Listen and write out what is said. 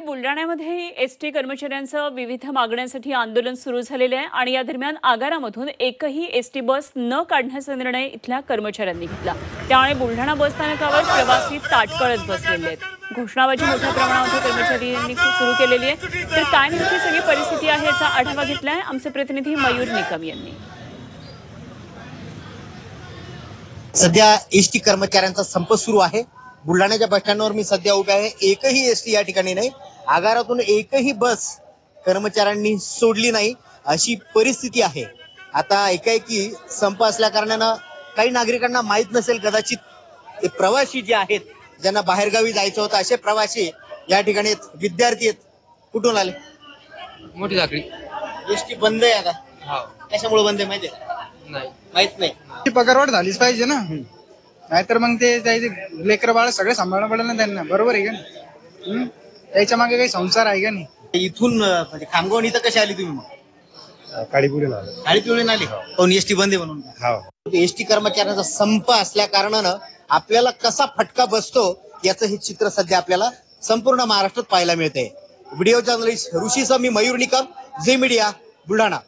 बुलढाण्यामध्ये एसटी कर्मचाऱ्यांचं विविध मागण्यांसाठी आंदोलन सुरू झालेले आहे आणि या दरम्यान आगारामधून एकही एसटी बस न काढण्याचा निर्णय इथल्या कर्मचाऱ्यांनी घेतला। त्यामुळे बुलढाणा बस स्थानकावर प्रवासी ताटकळत बसलेले आहेत। घोषणाबाजी मोठ्या प्रमाणावर कर्मचाऱ्यांनी सुरू केलेली आहे। तर काय नेमकी सगळी परिस्थिती आहे याचा आढावा घेतलाय आमचे प्रतिनिधी मयूर निकम यांनी। सध्या एसटी कर्मचाऱ्यांचा संप सुरू आहे। बुलढाण्याच्या बस स्टँडवर मी सध्या उभे आहे। एकही एसटी या ठिकाणी नाही, आगारातून एकही बस कर्मचाऱ्यांनी सोडली नाही अशी परिस्थिती आहे। आता एकाएकी संप असल्या कारणानं काही नागरिकांना माहित नसेल, कदाचित ते प्रवासी जे आहेत ज्यांना बाहेरगावी जायचं होतं असे प्रवासी या ठिकाणी विद्यार्थी आहेत। कुठून आले? मोठी साखळी। एसटी बंद आहे आता। हा, कशामुळे बंद आहे माहिती आहे? नाही माहित नाही। पगारवाढ झालीच पाहिजे ना, नाहीतर मग ते त्याचे लेकर बाळ सगळे सांभाळणं पडेल ना त्यांना, बरोबर आहे का नाही? त्याच्या मागे काही संसार आहे का नाही? इथून म्हणजे खामगावून इथं कशी आली तुम्ही? मग काळीपुरीला आलो. काळीपिवळीने आली पण एसटी बंद आहे म्हणून? हो. एसटी कर्मचाऱ्यांचा संप असल्या कारणानं आपल्याला कसा फटका बसतो याचं हे चित्र सध्या आपल्याला संपूर्ण महाराष्ट्रात पाहायला मिळतंय। व्हिडिओ जर्नलिस्ट ऋषीसह मी मयूर निकम, झी मीडिया, बुलढाणा।